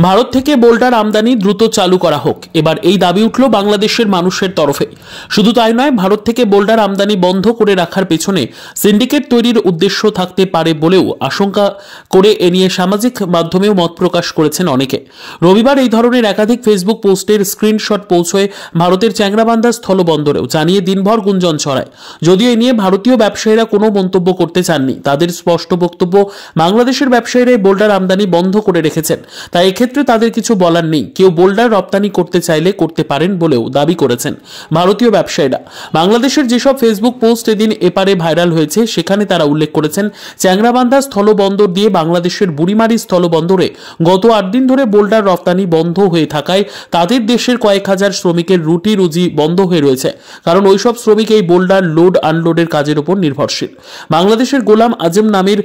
ভারত থেকে বোল্ডার আমদানি দ্রুত চালু করা হোক, এবার এই দাবি উঠল বাংলাদেশের মানুষের তরফে। শুধু তাই নয়, ভারত থেকে বোল্ডার আমদানি বন্ধ করে রাখার পেছনে সিন্ডিকেট তৈরির উদ্দেশ্য থাকতে পারে বলেও আশঙ্কা করে এ নিয়ে সামাজিক মাধ্যমেও মত প্রকাশ করেছেন অনেকে। রবিবার এই ধরনের একাধিক ফেসবুক পোস্টের স্ক্রিনশট পৌঁছয় ভারতের চ্যাংরাবান্ধা স্থলবন্দরেও, জানিয়ে দিনভর গুঞ্জন ছড়ায়। যদিও এ নিয়ে ভারতীয় ব্যবসায়ীরা কোনো মন্তব্য করতে চাননি। তাদের স্পষ্ট বক্তব্য, বাংলাদেশের ব্যবসায়ীরাই বোল্ডার আমদানি বন্ধ করে রেখেছেন, তাই এক্ষেত্রে তাদের কিছু বলার নেই। কেউ বোল্ডার রপ্তানি করতে চাইলে করতে পারেন বলেও দাবি করেছেন ভারতীয় ব্যবসায়ীরা। বাংলাদেশের যেসব ফেসবুক পোস্ট এদিন এপারে ভাইরাল হয়েছে, সেখানে তারা উল্লেখ করেছেন চ্যাংরাবান্ধা স্থলবন্দর দিয়ে বাংলাদেশের বুড়িমারি স্থলবন্দরে গত 8 দিন ধরে বোল্ডার রপ্তানি বন্ধ হয়ে থাকায় তাদের দেশের কয়েক হাজার শ্রমিকের রুটি রুজি বন্ধ হয়ে রয়েছে, কারণ ওইসব শ্রমিক এই বোল্ডার লোড আনলোডের কাজের উপর নির্ভরশীল। বাংলাদেশের গোলাম আজম নামের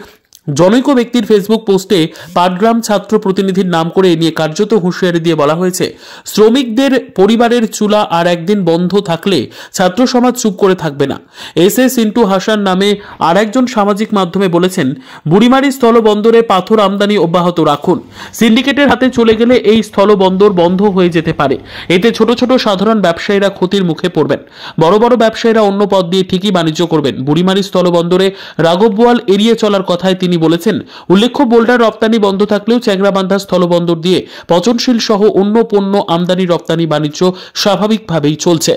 জনৈক ব্যক্তির ফেসবুক পোস্টে পাটগ্রাম ছাত্র প্রতিনিধির নাম করে এ নিয়ে কার্যত হুঁশিয়ারি দিয়ে বলা হয়েছে, শ্রমিকদের পরিবারের চুলা আর একদিন বন্ধ থাকলে ছাত্র সমাজ চুপ করে থাকবে না। সিন্টু হাসান নামে আর একজন সামাজিক মাধ্যমে বলেছেন, বুড়িমারি স্থলবন্দরে পাথর আমদানি অব্যাহত রাখুন। সিন্ডিকেটের হাতে চলে গেলে এই স্থলবন্দর বন্ধ হয়ে যেতে পারে। এতে ছোট ছোট সাধারণ ব্যবসায়ীরা ক্ষতির মুখে পড়বেন, বড় বড় ব্যবসায়ীরা অন্য পথ দিয়ে ঠিকই বাণিজ্য করবেন। বুড়িমারি স্থলবন্দরে রাঘব বোয়াল এড়িয়ে চলার কথায় তিনি বলেছেন, উল্লেখ্য বোল্ডার রপ্তানি বন্ধ থাকলেও চ্যাংরাবান্ধা স্থলবন্দর দিয়ে পচনশীল সহ অন্য পণ্য আমদানি রপ্তানি বাণিজ্য স্বাভাবিকভাবেই চলছে।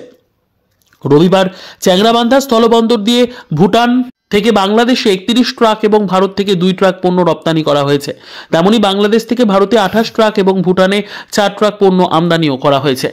রবিবার চ্যাংরাবান্ধা স্থলবন্দর দিয়ে ভুটান থেকে বাংলাদেশে 31 ট্রাক এবং ভারত থেকে 2 ট্রাক পণ্য রপ্তানি করা হয়েছে। তেমনি বাংলাদেশ থেকে ভারতে 28 ট্রাক এবং ভুটানে 4 ট্রাক পণ্য আমদানিও করা হয়েছে।